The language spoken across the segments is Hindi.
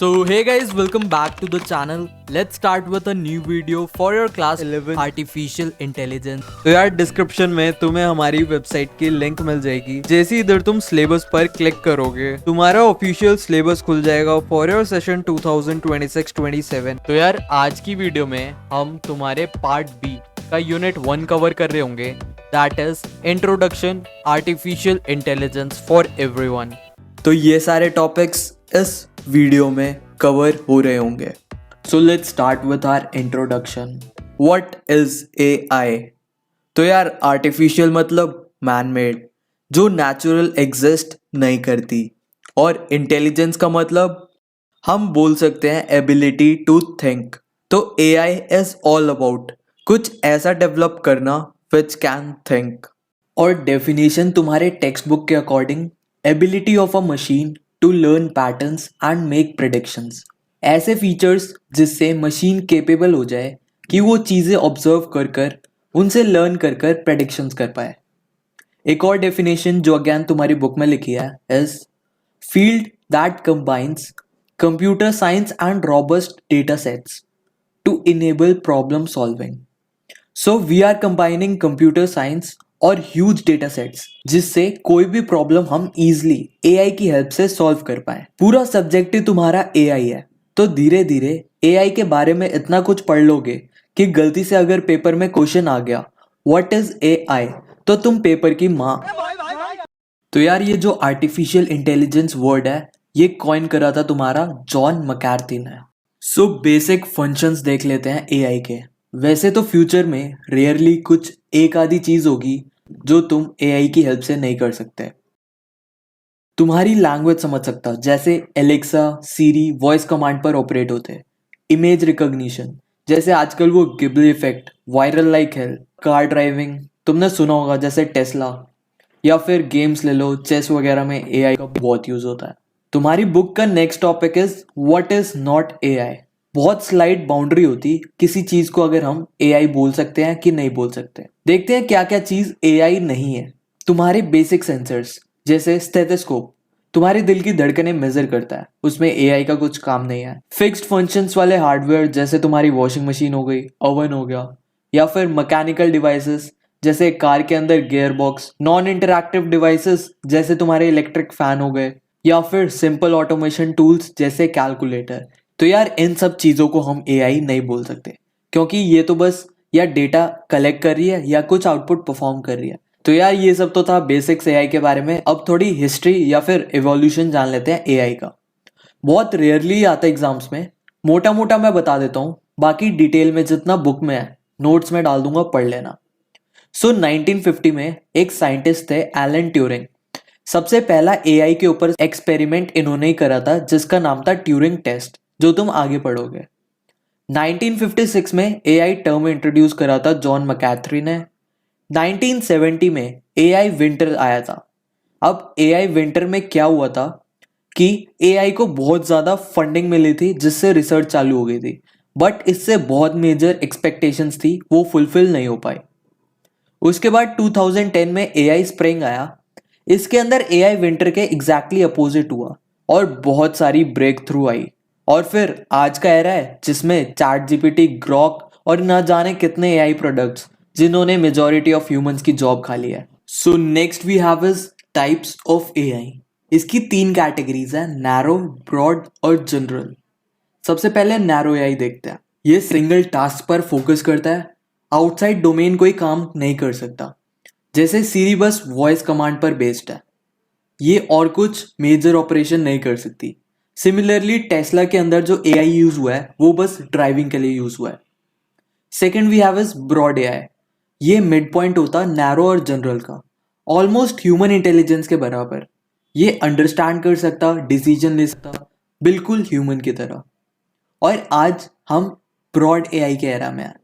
So hey guys, welcome back to the channel. Let's start with a new video for your class 11 artificial intelligence. तो यार डिस्क्रिप्शन में तुम्हें हमारी वेबसाइट की लिंक मिल जाएगी। जैसे इधर तुम सिलेबस पर क्लिक करोगे तुम्हारा ऑफिशियल सिलेबस खुल जाएगा फॉर योर सेशन 2026-27। तो यार आज की वीडियो में हम तुम्हारे पार्ट बी का यूनिट 1 कवर कर रहे होंगे, that is introduction artificial intelligence for everyone. तो ये सारे टॉपिक्स इस वीडियो में कवर हो रहे होंगे। So let's start with our introduction. What is AI? तो यार आर्टिफिशियल मतलब मैन मेड, जो नेचुरल एग्जिस्ट नहीं करती, और इंटेलिजेंस का मतलब हम बोल सकते हैं एबिलिटी टू थिंक। तो एआई इज ऑल अबाउट कुछ ऐसा डेवलप करना विच कैन थिंक। और डेफिनेशन तुम्हारे टेक्स्ट बुक के according ability of a machine to learn patterns and make predictions. ऐसे फीचर्स जिससे मशीन केपेबल हो जाए कि वो चीज़ें ऑब्जर्व कर कर उनसे लर्न कर कर प्रेडिक्शंस कर पाए। एक और डेफिनेशन जो अगेन तुम्हारी बुक में लिखी है is field that combines computer science and robust data sets to enable problem solving. So we are combining computer science और ह्यूज डेटा सेट्स जिससे कोई भी प्रॉब्लम हम इजीली एआई की हेल्प से सॉल्व कर पाए। पूरा सब्जेक्ट ही तुम्हारा एआई है, तो धीरे धीरे एआई के बारे में इतना कुछ पढ़ लोगे कि गलती से अगर पेपर में क्वेश्चन आ गया व्हाट इज एआई तो तुम पेपर की माँ। तो यार ये जो आर्टिफिशियल इंटेलिजेंस वर्ड है ये कॉइन करा था तुम्हारा जॉन मैकार्थी ने। सो बेसिक फंक्शंस देख लेते हैं एआई के। वैसे तो फ्यूचर में रेयरली कुछ एक आधी चीज होगी जो तुम एआई की हेल्प से नहीं कर सकते। तुम्हारी लैंग्वेज समझ सकता, जैसे एलेक्सा, सीरी वॉइस कमांड पर ऑपरेट होते। इमेज रिकॉग्निशन, जैसे आजकल वो गिबली इफेक्ट वायरल लाइक है। कार ड्राइविंग तुमने सुना होगा, जैसे टेस्ला। या फिर गेम्स ले लो, चेस वगैरह में एआई का बहुत यूज होता है। तुम्हारी बुक का next topic is what is not AI. बहुत स्लाइड बाउंड्री होती किसी चीज को अगर हम एआई बोल सकते हैं कि नहीं बोल सकते। देखते हैं क्या क्या चीज एआई नहीं है। तुम्हारे बेसिक सेंसर्स जैसे स्टेथोस्कोप तुम्हारे दिल की धड़कनें मेजर करता है, उसमें एआई का कुछ काम नहीं है। फिक्स्ड फंक्शंस वाले हार्डवेयर जैसे तुम्हारी वॉशिंग मशीन हो गई, ओवन हो गया, या फिर मैकेनिकल डिवाइसेस जैसे कार के अंदर gear box, non interactive devices जैसे तुम्हारे इलेक्ट्रिक फैन हो गए, या फिर सिंपल ऑटोमेशन टूल्स जैसे कैलकुलेटर। तो यार इन सब चीज़ों को हम एआई नहीं बोल सकते, क्योंकि ये तो बस या डेटा कलेक्ट कर रही है या कुछ आउटपुट परफॉर्म कर रही है। तो यार ये सब तो था बेसिक्स एआई के बारे में। अब थोड़ी हिस्ट्री या फिर इवोल्यूशन जान लेते हैं एआई का। बहुत रेयरली आता है एग्जाम्स में, मोटा मोटा मैं बता देता हूँ, बाकी डिटेल में जितना बुक में है नोट्स में डाल दूंगा, पढ़ लेना। सो 1950 में एक साइंटिस्ट थे एलन ट्यूरिंग। सबसे पहला एआई के ऊपर एक्सपेरिमेंट इन्होंने ही करा था जिसका नाम था ट्यूरिंग टेस्ट, जो तुम आगे पढ़ोगे। 1956 में एआई टर्म इंट्रोड्यूस करा था जॉन मैकार्थी ने। 1970 में एआई विंटर आया था। अब एआई विंटर में क्या हुआ था कि एआई को बहुत ज़्यादा फंडिंग मिली थी जिससे रिसर्च चालू हो गई थी, बट इससे बहुत मेजर एक्सपेक्टेशंस थी वो फुलफिल नहीं हो पाई। उसके बाद 2010 में एआई स्प्रिंग आया। इसके अंदर एआई विंटर के एग्जैक्टली अपोजिट हुआ और बहुत सारी ब्रेक थ्रू आई। और फिर आज का एरा है जिसमें चैट जीपीटी, ग्रॉक और ना जाने कितने एआई प्रोडक्ट्स जिन्होंने मेजॉरिटी ऑफ ह्यूमंस की जॉब खा ली है। So next we have is types of AI. इसकी 3 कैटेगरीज है, नैरो, ब्रॉड और जनरल। सबसे पहले नैरो एआई देखते हैं। ये सिंगल टास्क पर फोकस करता है, आउटसाइड डोमेन कोई काम नहीं कर सकता। जैसे सीरी बस वॉइस कमांड पर बेस्ड है, ये और कुछ मेजर ऑपरेशन नहीं कर सकती। सिमिलरली टेस्ला के अंदर जो एआई यूज हुआ है वो बस ड्राइविंग के लिए यूज हुआ है। Second we have is broad AI. ये मिड पॉइंट होता नैरो और जनरल का, ऑलमोस्ट ह्यूमन इंटेलिजेंस के बराबर। ये अंडरस्टैंड कर सकता, डिसीजन ले सकता, बिल्कुल ह्यूमन की तरह। और आज हम ब्रॉड एआई के एरा में हैं।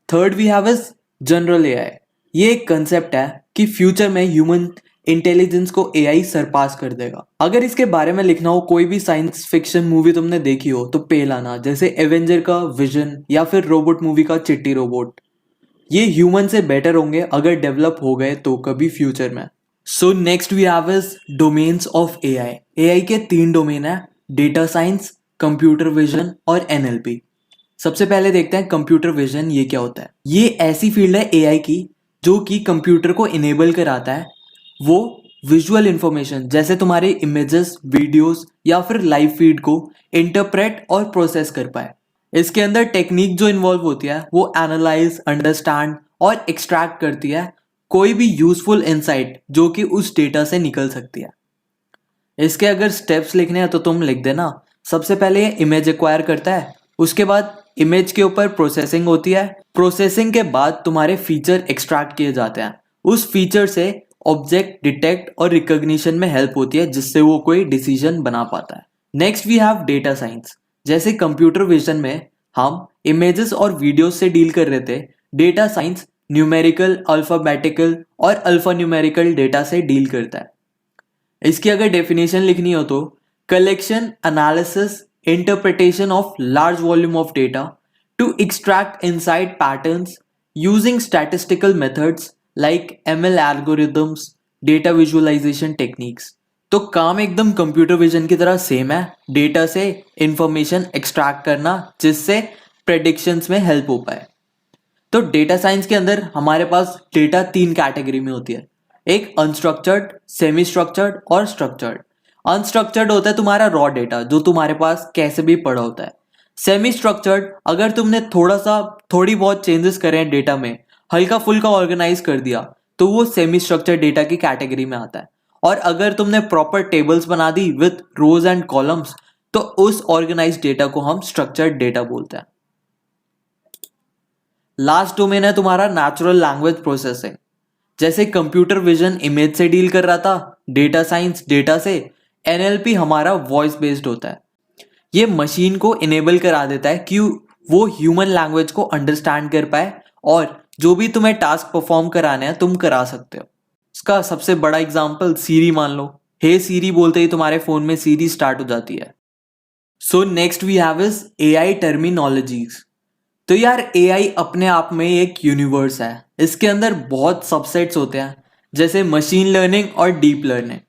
Third we have is general AI. ये एक कंसेप्ट है कि फ्यूचर में ह्यूमन इंटेलिजेंस को एआई सरपास कर देगा। अगर इसके बारे में लिखना हो, कोई भी साइंस फिक्शन मूवी तुमने देखी हो तो पे लाना, जैसे एवेंजर का विजन या फिर रोबोट मूवी का चिट्टी रोबोट। ये ह्यूमन से बेटर होंगे अगर डेवलप हो गए तो कभी फ्यूचर में। So next we have is domains of AI. AI के 3 डोमेन है, डेटा साइंस, कंप्यूटर विजन और एनएलपी। सबसे पहले देखते हैं कंप्यूटर विजन ये क्या होता है। ये ऐसी फील्ड है एआई की जो कि कंप्यूटर को इनेबल कराता है वो विजुअल इंफॉर्मेशन जैसे तुम्हारे इमेजेस, वीडियोस या फिर लाइव फीड को इंटरप्रेट और प्रोसेस कर पाए। इसके अंदर टेक्निक जो इन्वॉल्व होती है वो एनालाइज, अंडरस्टैंड और एक्सट्रैक्ट करती है कोई भी यूजफुल इंसाइट जो कि उस डेटा से निकल सकती है। इसके अगर स्टेप्स लिखने हैं तो तुम लिख देना। सबसे पहले ये इमेज एक्वायर करता है, उसके बाद इमेज के ऊपर प्रोसेसिंग होती है, प्रोसेसिंग के बाद तुम्हारे फीचर एक्सट्रैक्ट किए जाते हैं, उस फीचर से ऑब्जेक्ट डिटेक्ट और रिकॉग्निशन में हेल्प होती है जिससे वो कोई डिसीजन बना पाता है। Next we have data science. जैसे कंप्यूटर विजन में हम इमेजेस और वीडियोस से डील कर रहे थे, डेटा साइंस न्यूमेरिकल, अल्फाबेटिकल और अल्फा न्यूमेरिकल डेटा से डील करता है। इसकी अगर डेफिनेशन लिखनी हो तो collection, analysis, interpretation of large volume of data to extract inside patterns using statistical methods like ML algorithms, data visualization techniques. तो काम एकदम कंप्यूटर विजन की तरह सेम है, डेटा से इंफॉर्मेशन एक्सट्रैक्ट करना जिससे प्रेडिक्शंस में हेल्प हो पाए। तो डेटा साइंस के अंदर हमारे पास डेटा 3 कैटेगरी में होती है, एक अनस्ट्रक्चर्ड, सेमी स्ट्रक्चर्ड और स्ट्रक्चर्ड। अनस्ट्रक्चर्ड होता है तुम्हारा रॉ डेटा जो तुम्हारे पास कैसे भी पड़ा होता है। सेमी स्ट्रक्चर्ड अगर तुमने थोड़ी बहुत चेंजेस करे हैं डेटा में, हल्का फुल्का ऑर्गेनाइज कर दिया तो वो सेमी स्ट्रक्चर्ड डेटा की कैटेगरी में आता है। और अगर तुमने प्रॉपर टेबल्स बना दी विथ रोज एंड कॉलम्स तो उस ऑर्गेनाइज डेटा को हम स्ट्रक्चर्ड डेटा बोलते हैं। लास्ट डोमेन है तुम्हारा नेचुरल लैंग्वेज प्रोसेसिंग। जैसे कंप्यूटर विजन इमेज से डील कर रहा था, डेटा साइंस डेटा से, एनएलपी हमारा वॉइस बेस्ड होता है। ये मशीन को इनेबल करा देता है कि वो ह्यूमन लैंग्वेज को अंडरस्टैंड कर पाए और जो भी तुम्हें टास्क परफॉर्म कराने हैं तुम करा सकते हो। इसका सबसे बड़ा एग्जांपल सीरी मान लो, हे सीरी बोलते ही तुम्हारे फोन में सीरी स्टार्ट हो जाती है। So next we have is AI terminologies. तो यार एआई अपने आप में एक यूनिवर्स है, इसके अंदर बहुत सबसेट्स होते हैं जैसे मशीन लर्निंग और डीप लर्निंग।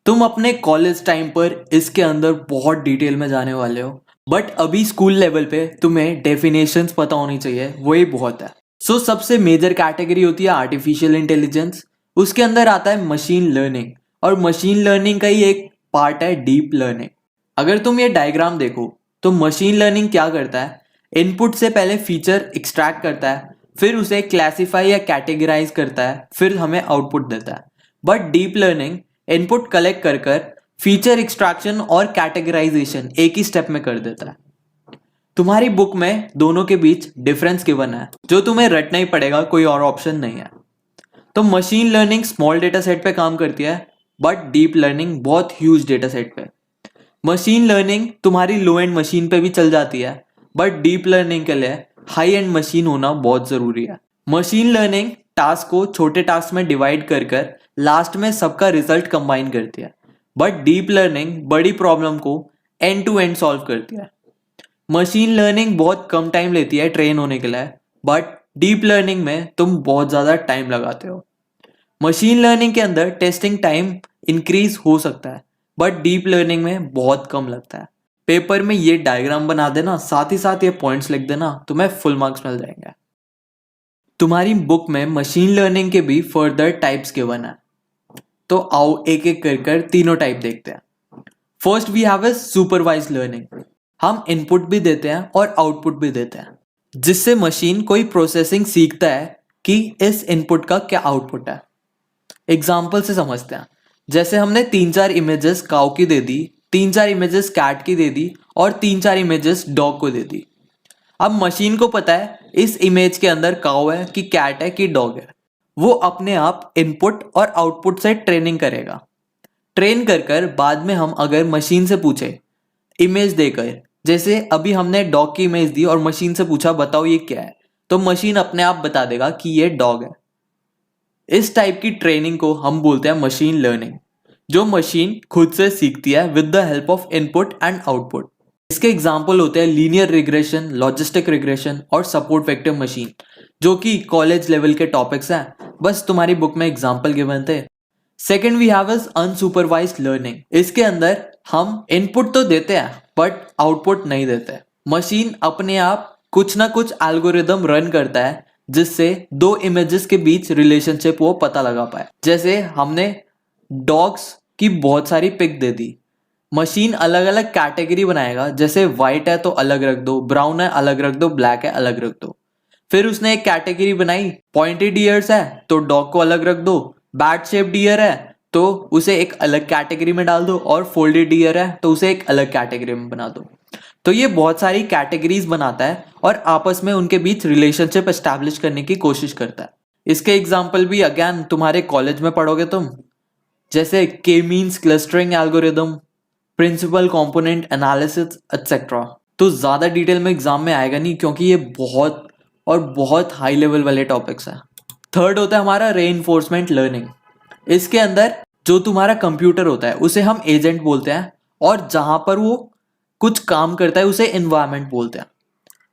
तुम अपने कॉलेज टाइम पर इसके अंदर बहुत डिटेल में जाने वाले हो, बट अभी स्कूल लेवल पे तुम्हें डेफिनेशंस पता होनी चाहिए, वही बहुत है। सो सबसे मेजर कैटेगरी होती है आर्टिफिशियल इंटेलिजेंस, उसके अंदर आता है मशीन लर्निंग और मशीन लर्निंग का ही एक पार्ट है डीप लर्निंग। अगर तुम ये डायग्राम देखो तो मशीन लर्निंग क्या करता है, इनपुट से पहले फीचर एक्सट्रैक्ट करता है, फिर उसे क्लासिफाई या कैटेगराइज करता है, फिर हमें आउटपुट देता है। But deep learning input collect कर फीचर एक्सट्रैक्शन और कैटेगराइजेशन एक ही स्टेप में कर देता है। तुम्हारी बुक में दोनों के बीच डिफरेंस गिवन है जो तुम्हें रटना ही पड़ेगा, कोई और ऑप्शन नहीं है। तो machine learning small data set पे काम करती है बट डीप लर्निंग बहुत ह्यूज डेटा सेट पे। मशीन लर्निंग तुम्हारी लो एंड मशीन पे भी चल जाती है बट डीप लर्निंग के लिए हाई एंड मशीन होना बहुत जरूरी है। मशीन लर्निंग टास्क को छोटे टास्क में डिवाइड कर लास्ट में सबका रिजल्ट कंबाइन करती है, बट डीप लर्निंग बड़ी प्रॉब्लम को एंड टू एंड सॉल्व करती है। मशीन लर्निंग बहुत कम टाइम लेती है ट्रेन होने के लिए, बट डीप लर्निंग में तुम बहुत ज़्यादा टाइम लगाते हो। मशीन लर्निंग के अंदर टेस्टिंग टाइम इंक्रीज हो सकता है बट डीप लर्निंग में बहुत कम लगता है। पेपर में ये डायग्राम बना देना, साथ ही साथ ये पॉइंट्स लिख देना, तुम्हें फुल मार्क्स मिल जाएंगे। तुम्हारी बुक में मशीन लर्निंग के भी फर्दर टाइप्स गिवन है, तो आओ एक एक कर तीनों टाइप देखते हैं। First we have is supervise learning. हम इनपुट भी देते हैं और आउटपुट भी देते हैं जिससे मशीन कोई प्रोसेसिंग सीखता है कि इस इनपुट का क्या आउटपुट है। एग्जाम्पल से समझते हैं। जैसे हमने 3-4 इमेजेस काऊ की दे दी, 3-4 इमेजेस कैट की दे दी और 3-4 इमेजेस डॉग को दे दी। अब मशीन को पता है इस इमेज के अंदर काऊ है कि कैट है कि डॉग है। वो अपने आप इनपुट और आउटपुट से ट्रेनिंग करेगा। ट्रेन कर बाद में हम अगर मशीन से पूछे इमेज देकर, जैसे अभी हमने डॉग की इमेज दी और मशीन से पूछा बताओ ये क्या है, तो मशीन अपने आप बता देगा कि ये डॉग है। इस टाइप की ट्रेनिंग को हम बोलते हैं मशीन लर्निंग, जो मशीन खुद से सीखती है with the help of input and output. इसके एग्जाम्पल होते हैं लीनियर रिग्रेशन, लॉजिस्टिक रिग्रेशन और सपोर्ट वेक्टर मशीन, जो कि कॉलेज लेवल के टॉपिक्स हैं, बस तुम्हारी बुक में एग्जाम्पल गिवन थे। Second we have is unsupervised learning. इसके अंदर हम इनपुट तो देते हैं बट आउटपुट नहीं देते। मशीन अपने आप कुछ ना कुछ एल्गोरिदम रन करता है जिससे दो इमेजेस के बीच रिलेशनशिप वो पता लगा पाए। जैसे हमने डॉग्स की बहुत सारी पिक दे दी, मशीन अलग अलग कैटेगरी बनाएगा, जैसे वाइट है तो अलग रख दो, ब्राउन है अलग रख दो, ब्लैक है अलग रख दो। फिर उसने एक कैटेगरी बनाई, पॉइंटेड ईयर्स है तो डॉग को अलग रख दो, बैट शेप्ड ईयर है तो उसे एक अलग कैटेगरी में डाल दो, और फोल्डेड ईयर है तो उसे एक अलग कैटेगरी में बना दो। तो ये बहुत सारी कैटेगरीज बनाता है और आपस में उनके बीच रिलेशनशिप एस्टैब्लिश करने की कोशिश करता है। इसके एग्जाम्पल भी अगेन तुम्हारे कॉलेज में पढ़ोगे तुम, जैसे K means clustering algorithm, principal component analysis etcetera. तो ज़्यादा डिटेल में एग्जाम में आएगा नहीं क्योंकि ये बहुत और बहुत हाई लेवल वाले टॉपिक्स हैं। थर्ड होता है हमारा रेइंफोर्समेंट लर्निंग। इसके अंदर जो तुम्हारा कंप्यूटर होता है उसे हम एजेंट बोलते हैं, और जहां पर वो कुछ काम करता है उसे एनवायरनमेंट बोलते हैं।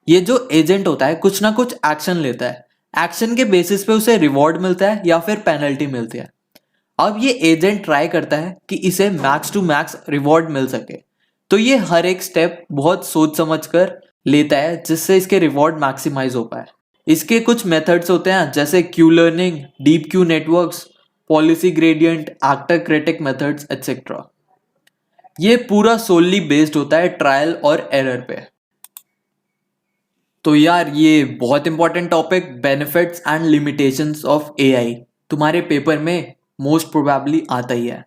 ये जो एजेंट होता है कुछ ना कुछ एक्शन लेता है, एक्शन के बेसिस पे उसे रिवॉर्ड मिलता है या फिर पेनल्टी मिलती है। अब ये एजेंट ट्राई करता है कि इसे मैक्स टू मैक्स रिवॉर्ड मिल सके, तो ये हर एक स्टेप बहुत सोच समझ कर लेता है जिससे इसके रिवॉर्ड मैक्सिमाइज हो पाए। इसके कुछ मेथड्स होते हैं जैसे Q learning, deep Q networks, policy gradient, actor critic methods etcetera. ये पूरा सोलली बेस्ड होता है ट्रायल और एरर पे। तो यार ये बहुत important topic, benefits and limitations of AI, तुम्हारे पेपर में मोस्ट प्रोबेबली आता ही है।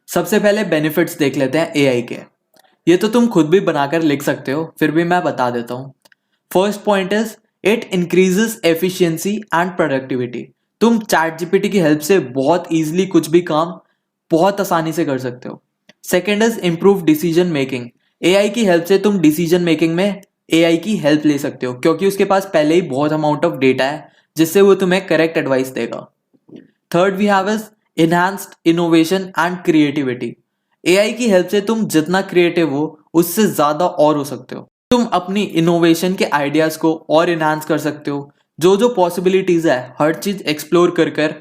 सबसे पहले बेनिफिट्स देख लेते हैं एआई के। ये तो तुम खुद भी बनाकर लिख सकते हो, फिर भी मैं बता देता हूँ। First point is it increases efficiency and productivity. तुम चैट जीपीटी की हेल्प से बहुत इजीली कुछ भी काम बहुत आसानी से कर सकते हो। Second is improve decision making. AI की हेल्प से तुम डिसीजन मेकिंग में एआई की हेल्प ले सकते हो क्योंकि उसके पास पहले ही बहुत अमाउंट ऑफ डेटा है जिससे वो तुम्हें करेक्ट एडवाइस देगा। Third we have is enhanced innovation and creativity. AI की हेल्प से तुम जितना क्रिएटिव हो उससे ज्यादा और हो सकते हो। तुम अपनी इनोवेशन के आइडियाज को और इनहांस कर सकते हो। जो जो पॉसिबिलिटीज है हर चीज एक्सप्लोर कर कर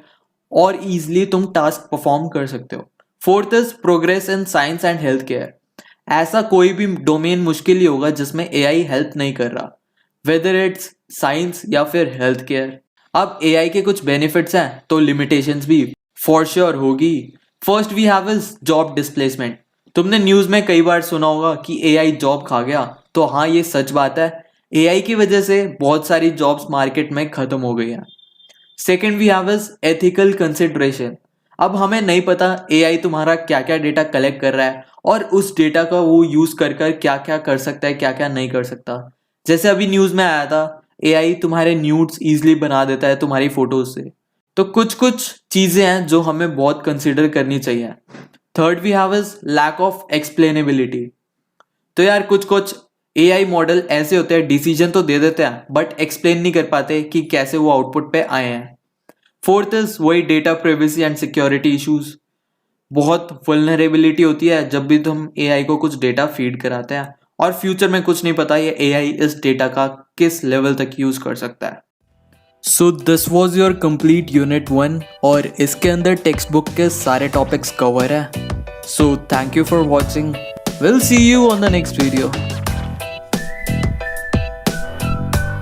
और इजीली तुम टास्क परफॉर्म कर सकते हो। Fourth is progress in science and health care. ऐसा कोई भी डोमेन मुश्किल ही होगा जिसमें एआई हेल्प नहीं कर रहा, वेदर इट्स साइंस या फिर हेल्थ केयर। अब एआई के कुछ बेनिफिट्स हैं तो लिमिटेशंस भी फॉर श्योर होगी। First we have is job displacement. तुमने न्यूज में कई बार सुना होगा कि एआई जॉब खा गया, तो हाँ ये सच बात है। एआई की वजह से बहुत सारी जॉब्स मार्केट में खत्म हो गई हैं। Second we have is ethical consideration. अब हमें नहीं पता एआई तुम्हारा क्या क्या डेटा कलेक्ट कर रहा है और उस डेटा का वो यूज कर कर क्या क्या कर सकता है, क्या क्या नहीं कर सकता। जैसे अभी न्यूज में आया था एआई तुम्हारे न्यूड्स इजीली बना देता है तुम्हारी फोटोज से। तो कुछ कुछ चीजें हैं जो हमें बहुत कंसिडर करनी चाहिए। Third we have is lack of explainability. तो यार कुछ कुछ एआई मॉडल ऐसे होते हैं डिसीजन तो दे देते हैं बट एक्सप्लेन नहीं कर पाते कि कैसे वो आउटपुट पे आए हैं। फोर्थ इज वही data privacy and security issues. बहुत वल्नरेबिलिटी होती है जब भी तुम एआई को कुछ डेटा फीड कराते हैं, और फ्यूचर में कुछ नहीं पता ये एआई इस डेटा का किस लेवल तक यूज कर सकता है। So this was your complete unit 1 और इसके अंदर टेक्स्ट बुक के सारे टॉपिक्स कवर है। So thank you for watching, will see you on the next video.